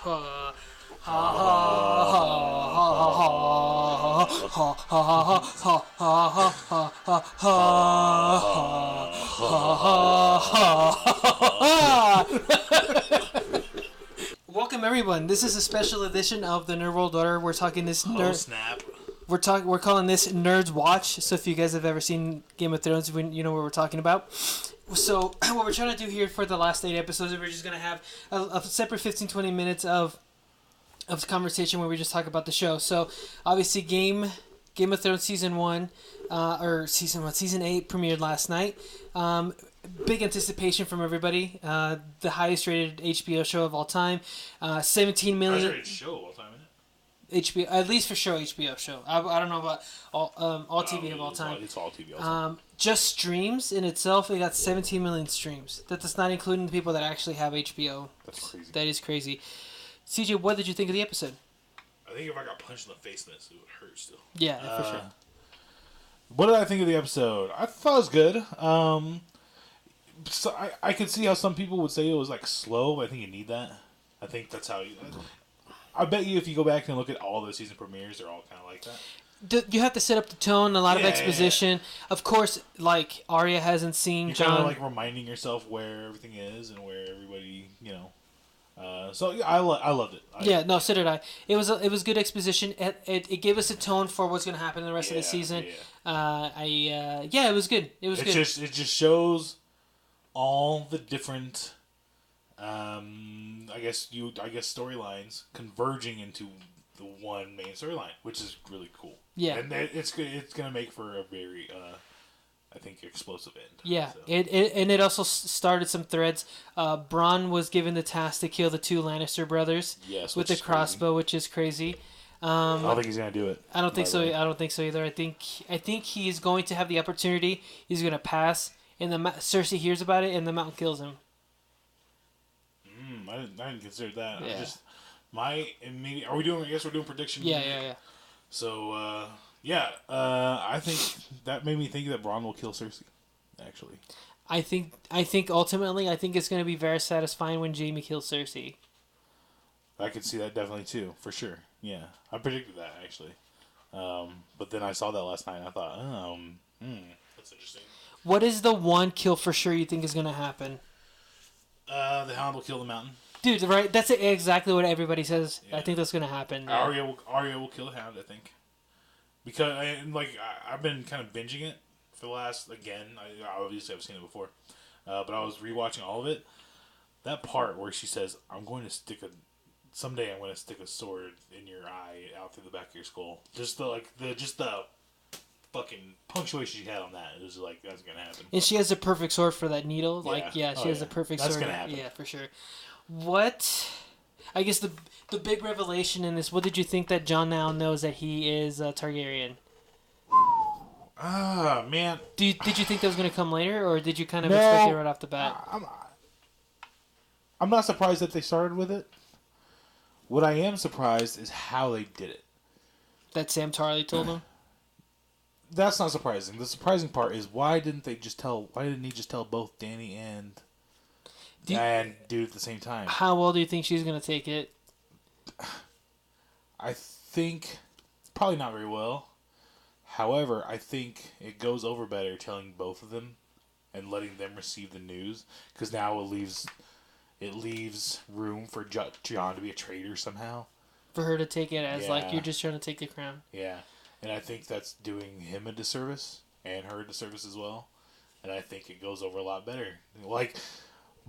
Welcome everyone. This is a special edition of the Nerd World Order. We're talking this nerd. Oh snap! We're calling this Nerds Watch. So if you guys have ever seen Game of Thrones, you know what we're talking about. So what we're trying to do here for the last 8 episodes is we're just gonna have a separate 15-20 minutes of conversation where we just talk about the show. So obviously Game of Thrones season 1 season 8 premiered last night. Big anticipation from everybody. The highest rated HBO show of all time. 17 million. Highest rated show of all time, isn't it? HBO, at least for sure, HBO show. I don't know about all TV of all time. It's all TV all time. Just streams in itself, it got 17 million streams. That's not including the people that actually have HBO. That's crazy. That is crazy. CJ, what did you think of the episode? I think if I got punched in the face in this, it would hurt still. Yeah, for sure. What did I think of the episode? I thought it was good. So I could see how some people would say it was like slow, but I think you need that. I think that's how you... I bet you if you go back and look at all the season premieres, they're all kind of like that. You have to set up the tone, a lot of exposition. Yeah. Of course, like, Arya hasn't seen You're Jon. kind of like reminding yourself where everything is and where everybody, you know... so yeah, I loved it. So did I. It was good exposition. It gave us a tone for what's going to happen in the rest of the season. It was good. It just shows all the different, I guess storylines converging into the one main storyline, which is really cool. Yeah, and it's gonna make for a very I think explosive end. Yeah, so. It also started some threads. Bronn was given the task to kill the 2 Lannister brothers with the crossbow, which is crazy. I don't think he's gonna do it. I don't think so. I don't think so either. I think he's going to have the opportunity. He's gonna pass, and Cersei hears about it, and the Mountain kills him. I didn't consider that. Yeah. Are we doing? I guess we're doing prediction. Yeah. So I think that made me think that Bronn will kill Cersei. Actually, I think ultimately, it's going to be very satisfying when Jaime kills Cersei. I could see that definitely too, for sure. Yeah, I predicted that actually. But then I saw that last night and I thought, that's interesting. What is the one kill for sure you think is going to happen? The Hound will kill the Mountain. Dude, right? That's exactly what everybody says. Yeah. I think that's going to happen. Arya will kill the Hound, I think. Because I've been kind of binging it for the last, again, obviously I've seen it before, but I was rewatching all of it. That part where she says, someday I'm going to stick a sword in your eye out through the back of your skull. Just the fucking punctuation she had on that. It was like, that's going to happen. And she has the perfect sword for that needle. She has the perfect sword. That's going to happen. Yeah, for sure. I guess the big revelation in this, what did you think that Jon now knows that he is Targaryen? Man. Did you think that was going to come later, or did you kind of expect it right off the bat? I'm not surprised that they started with it. What I am surprised is how they did it. That Sam Tarly told him? That's not surprising. The surprising part is why didn't he just tell both Dany and dude at the same time? How well do you think she's going to take it? I think probably not very well. However, I think it goes over better telling both of them and letting them receive the news, because now it leaves room for Jon to be a traitor somehow. For her to take it as like you're just trying to take the crown. Yeah, and I think that's doing him a disservice and her a disservice as well. And I think it goes over a lot better.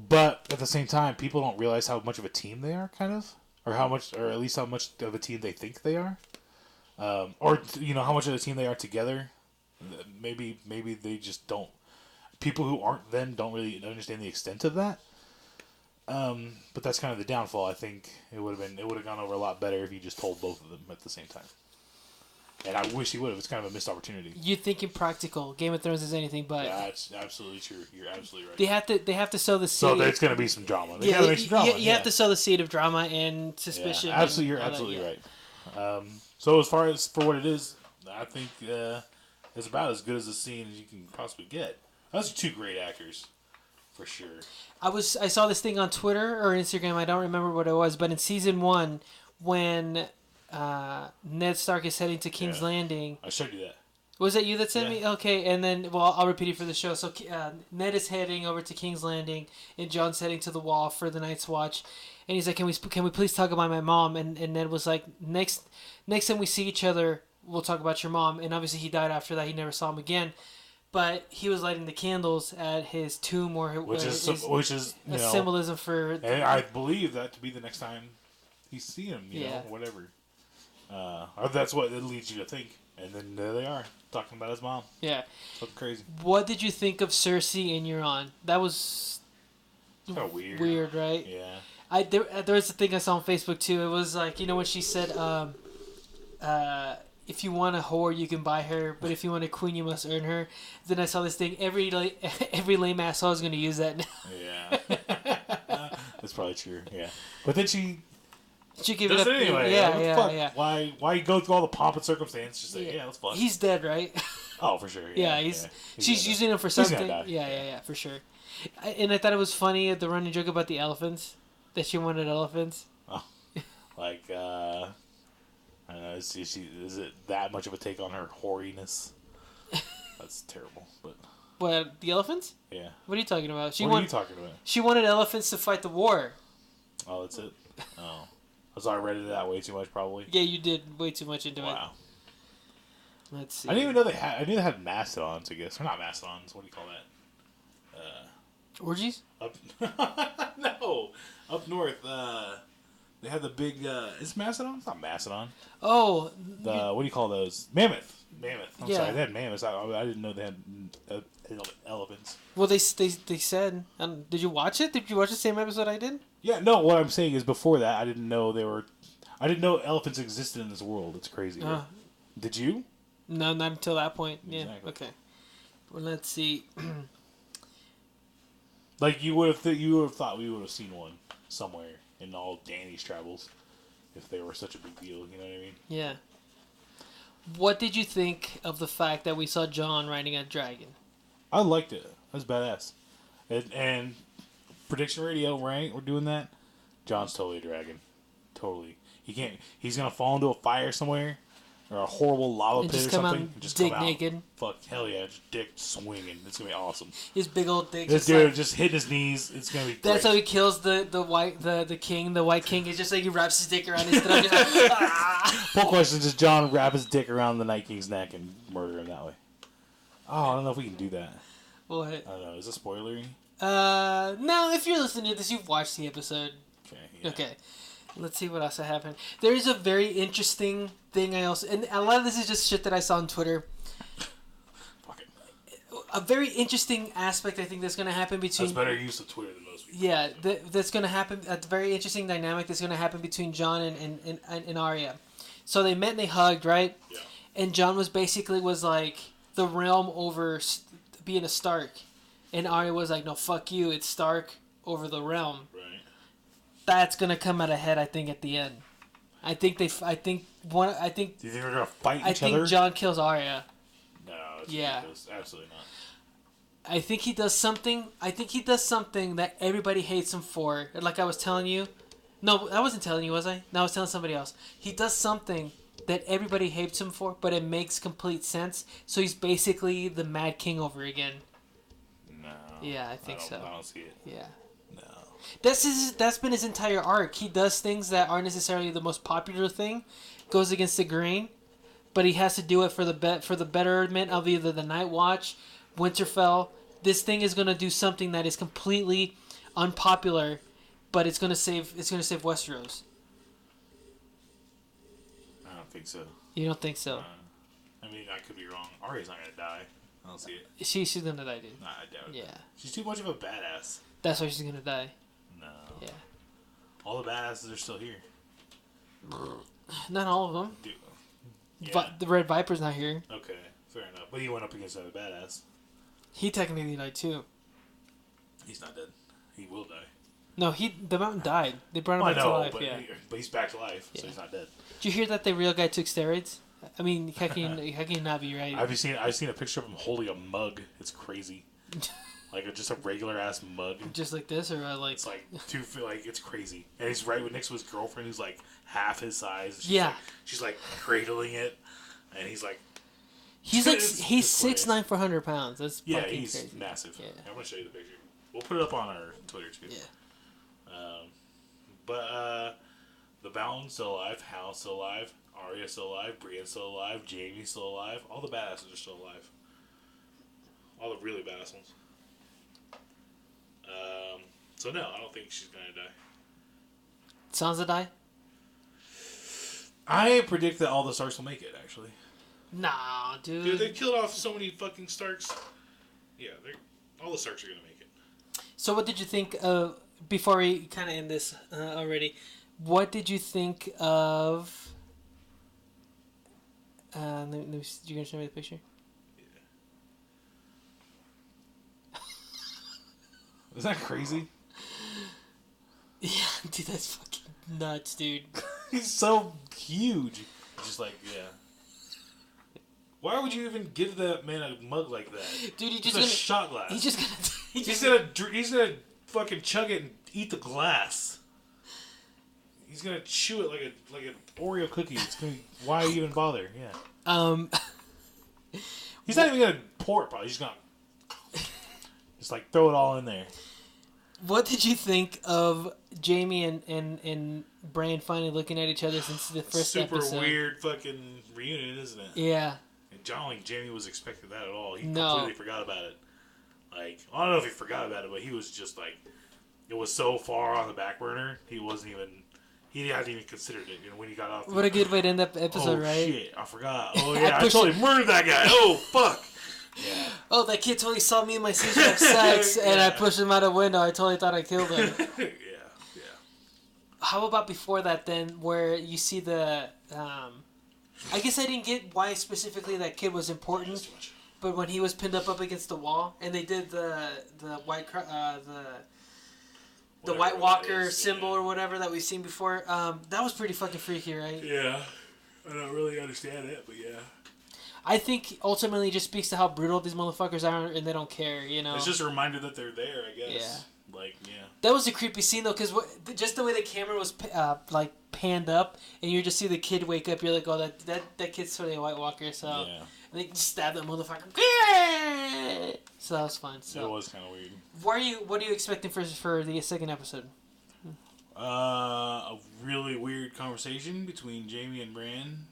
But at the same time, people don't realize how much of a team they are, kind of, or at least how much of a team they think they are, or how much of a team they are together. Maybe they just don't. People who aren't them don't really understand the extent of that. But that's kind of the downfall. I think it would have gone over a lot better if he just told both of them at the same time. And I wish he would have. It's kind of a missed opportunity. You think impractical. Game of Thrones is anything but. Yeah, that's absolutely true. You're absolutely right. They have to sow the seed. So there's going to be some drama. They gotta make some drama. You have to sow the seed of drama and suspicion. Yeah, absolutely, you're absolutely right. So as far as for what it is, I think it's about as good as a scene as you can possibly get. Those are 2 great actors. For sure. I saw this thing on Twitter or Instagram. I don't remember what it was, but in season 1, when Ned Stark is heading to King's Landing. I showed you that. Was that you that sent me? Okay, and then, well, I'll repeat it for the show. So Ned is heading over to King's Landing, and John's heading to the Wall for the Night's Watch. And he's like, can we please talk about my mom? And Ned was like, next time we see each other, we'll talk about your mom. And obviously he died after that. He never saw him again. But he was lighting the candles at his tomb, which is a symbolism for. And I believe that to be the next time he's seen him. You know, whatever. Or that's what it leads you to think. And then there they are talking about his mom. Yeah, something crazy. What did you think of Cersei and Euron? That was kind of weird. Weird, right? Yeah. There was a thing I saw on Facebook too. It was like, when she said, if you want a whore, you can buy her, but if you want a queen, you must earn her. Then I saw this thing. Every lame asshole is going to use that now. Yeah. That's probably true. Yeah. But then she gave it up anyway. Yeah. Why go through all the pomp and circumstance? Just say, let's fuck. He's dead, right? Oh, for sure. Yeah, she's using him for something. Yeah, for sure. And I thought it was funny, the running joke about the elephants, that she wanted elephants. Oh, like, I don't know, is it that much of a take on her hoariness? That's terrible, but... What, the elephants? Yeah. What are you talking about? What are you talking about? She wanted elephants to fight the war. Oh, that's it? Oh. So I read it that way too much, probably. Yeah, you did way too much into it. Wow. Let's see. I didn't even know they had... I knew they had mastodons, I guess. Or not mastodons, what do you call that? Orgies? No! Up north, they had the big, is Mastodon? It's not Mastodon. Oh. What do you call those? Mammoth. I'm sorry, they had mammoths. I didn't know they had elephants. Well, they said, did you watch it? Did you watch the same episode I did? Yeah, no, what I'm saying is before that, I didn't know elephants existed in this world. It's crazy. Right? Did you? No, not until that point. Exactly. Yeah, okay. Well, let's see. Like, you would have thought we would have seen one somewhere in all Danny's travels if they were such a big deal, you know what I mean? Yeah. What did you think of the fact that we saw Jon riding a dragon? I liked it. That was badass. And prediction radio, right? We're doing that. Jon's totally a dragon. Totally. He's going to fall into a fire somewhere or a horrible lava pit or something. And just come out naked. Fuck, hell yeah. Just dick swinging. It's going to be awesome. His big old dick. This dude just hitting his knees. It's going to be great. That's how he kills the king. The white king is just like he wraps his dick around his throat. Just like, Full question, does Jon wrap his dick around the Night King's neck and murder him that way? Oh, I don't know if we can do that. What? I don't know. Is it spoilery? No. If you're listening to this, you've watched the episode. Okay. Yeah. Okay. Let's see what else happened. There is a very interesting thing and a lot of this is just shit that I saw on Twitter. Fuck it. A very interesting aspect I think that's going to happen between... That's better use of Twitter than most people. Yeah, that's going to happen. A very interesting dynamic that's going to happen between Jon and Arya. So they met and they hugged, right? Yeah. And Jon was like the realm over being a Stark, and Arya was like, no, fuck you, it's Stark over the realm. Right. That's gonna come out ahead, I think, at the end. Do you think they're gonna fight each other? I think Jon kills Arya. No. Yeah. Absolutely not. I think he does something. That everybody hates him for. Like I was telling you. No, I wasn't telling you, was I? No, I was telling somebody else. He does something that everybody hates him for, but it makes complete sense. So he's basically the Mad King over again. No. Yeah, I think so. I don't see it. Yeah. No. That's been his entire arc. He does things that aren't necessarily the most popular thing, goes against the grain, but he has to do it for the betterment of either the Night Watch, Winterfell. This thing is gonna do something that is completely unpopular, but it's gonna save Westeros. I don't think so. You don't think so? I mean, I could be wrong. Arya's not gonna die. I don't see it. She's gonna die, dude. Nah, I doubt it. Yeah. She's too much of a badass. That's why she's gonna die. No. Yeah. All the badasses are still here. Not all of them. Dude. Yeah. The Red Viper's not here. Okay, fair enough. But he went up against another badass. He technically died too. He's not dead. He will die. No, the mountain died. They brought him back to life. But he's back to life, so Yeah. he's not dead. Did you hear that the real guy took steroids? I mean, how can you not be right? I've seen a picture of him holding a mug. It's crazy. Like just a regular ass mug. Just like this, or like It's like it's crazy. And he's right next to his girlfriend, who's like half his size. She's like cradling it, and he's like. He's 6'9" for 100 pounds. That's fucking he's crazy. massive. Yeah. I'm gonna show you the picture. We'll put it up on our Twitter too. Yeah. But the Mountain's still alive. Hal's still alive. Arya's still alive. Brienne's still alive. Jaime's still alive. All the badasses are still alive. All the really badass ones. So no, I don't think she's gonna die. Sansa die? I predict that all the Starks will make it. Actually. Nah, dude. Dude, they killed off so many fucking Starks. Yeah, all the Starks are gonna make it. So what did you think of, before we kind of end this already, what did you think of, let me, you going to show me the picture? Yeah. Is that crazy? Yeah, dude, that's fucking nuts, dude. He's so huge. Just like, yeah. Why would you even give that man a mug like that? Dude, It's a shot glass. He's gonna fucking chug it and eat the glass. He's gonna chew it like an Oreo cookie. Why even bother? Yeah. He's not even gonna pour it. Probably he's just gonna just like throw it all in there. What did you think of Jaime and Bran finally looking at each other since the first episode? Super weird fucking reunion, isn't it? Yeah. And I don't think Jamie was expecting that at all. He No. completely forgot about it. Like, I don't know if he forgot about it, but he was just like, it was so far on the back burner, he hadn't even considered it. You know, when he got off. What a good way to end that episode, oh, right? Shit, I forgot. Oh yeah, I totally murdered that guy. Oh fuck. Yeah. Oh, that kid totally saw me and my sister have sex, and I pushed him out a window. I totally thought I killed him. Yeah. How about before that then, where you see the, I guess I didn't get why specifically that kid was important, but when he was pinned up against the wall, and they did the White Walker symbol or whatever that we've seen before, that was pretty fucking freaky, right? Yeah. I don't really understand it, but yeah. I think ultimately it just speaks to how brutal these motherfuckers are, and they don't care, you know? It's just a reminder that they're there, I guess. Yeah. Like, yeah. That was a creepy scene, though, because just the way the camera was, like, panned up, and you just see the kid wake up, you're like, oh, that kid's totally a White Walker, so... Yeah. And they just stab that motherfucker. So that was fun. So. It was kind of weird. What are you expecting for the second episode? A really weird conversation between Jaime and Bran.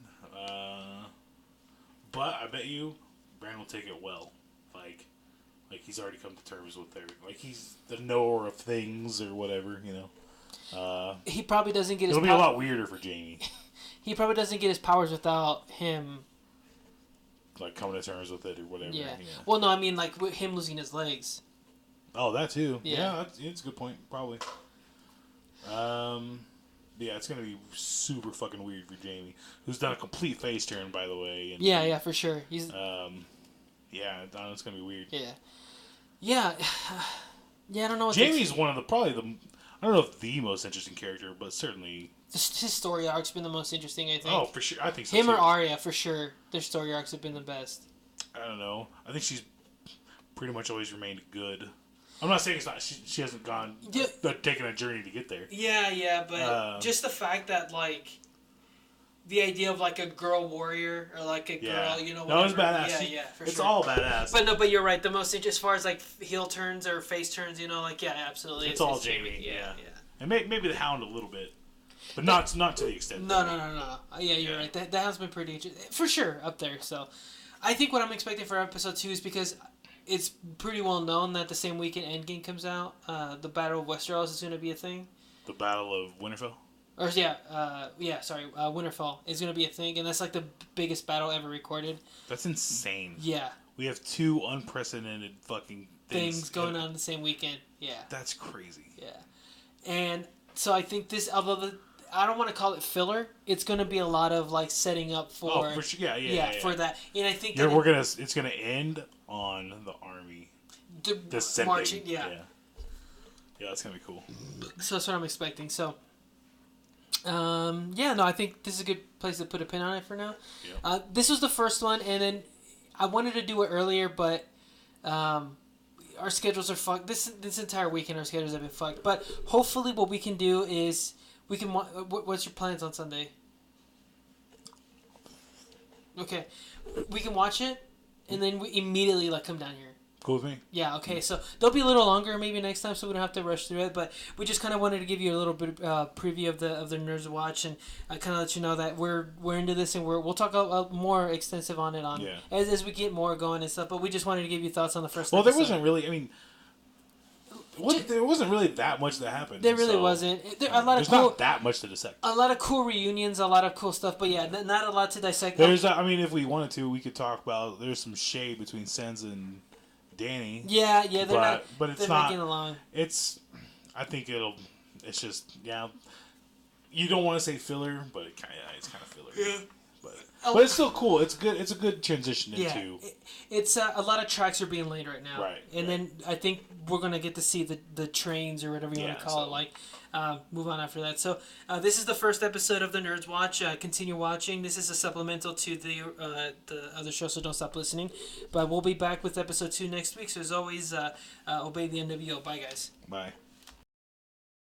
But I bet you Bran will take it well. Like he's already come to terms with everything. Like he's the knower of things or whatever, you know. He probably doesn't get his... It'll be a lot weirder for Jaime. He probably doesn't get his powers without him... Like coming to terms with it or whatever. Yeah. Yeah. Well, no, I mean like with him losing his legs. Oh, that too. Yeah. It's a good point. Probably. Yeah, it's gonna be super fucking weird for Jaime, who's done a complete face turn, by the way. And, Yeah, for sure. He's. Yeah, it's gonna be weird. Yeah. Yeah. Yeah, I don't know. Jaime's one of I don't know if the most interesting character, but certainly. His story arc's been the most interesting, I think. Oh, for sure. I think so. Him too. or Arya, for sure. Their story arcs have been the best. I don't know. I think she's pretty much always remained good. I'm not saying it's not. She hasn't gone taken a journey to get there. Yeah, but just the fact that like the idea of like a girl warrior or like a girl, you know, whatever. No, it's badass. Yeah, for it's sure. all badass. But you're right. The most as far as like heel turns or face turns, you know, like absolutely. It's all Jaime. Yeah. And maybe the Hound a little bit, but not to the extent. No. Yeah, you're right. That has been pretty interesting for sure up there. So, I think what I'm expecting for episode 2 is because it's pretty well known that the same weekend Endgame comes out, the Battle of Westeros is going to be a thing. The Battle of Winterfell. Or Winterfell is going to be a thing, and that's like the biggest battle ever recorded. That's insane. Yeah. We have 2 unprecedented fucking things going on the same weekend. Yeah. That's crazy. Yeah. And so I think this, although I don't want to call it filler, it's going to be a lot of like setting up for. Oh, for sure. Yeah. For that, and I think it's gonna end on the army descending. Marching. Yeah, that's gonna be cool. So that's what I'm expecting. So, I think this is a good place to put a pin on it for now. Yeah. This was the first one, and then I wanted to do it earlier, but our schedules are fucked. This entire weekend, our schedules have been fucked. But hopefully, what we can do is we can. What's your plans on Sunday? Okay, we can watch it, and then we immediately come down here. Cool with me. Yeah. Okay. So they'll be a little longer maybe next time, so we don't have to rush through it. But we just kind of wanted to give you a little bit preview of the Nerds Watch, and kind of let you know that we're into this, and we'll talk more extensive on it as we get more going and stuff. But we just wanted to give you thoughts on the first. Well, episode. there wasn't really. I mean. There wasn't really that much that happened. There really wasn't. There's not that much to dissect. A lot of cool reunions, a lot of cool stuff, but yeah, not a lot to dissect. I mean, if we wanted to, we could talk about. There's some shade between Sens and Danny. Yeah, but it's they're not getting along. It's. I think it's just You don't want to say filler, but it's kind of filler. Yeah. But it's still cool. It's good. It's a good transition into. It's a lot of tracks are being laid right now, right? And then I think we're gonna get to see the trains or whatever you want to call it, move on after that. So this is the first episode of the Nerds Watch. Continue watching. This is a supplemental to the other show, so don't stop listening. But we'll be back with episode 2 next week. So as always, obey the NWO. Bye, guys. Bye.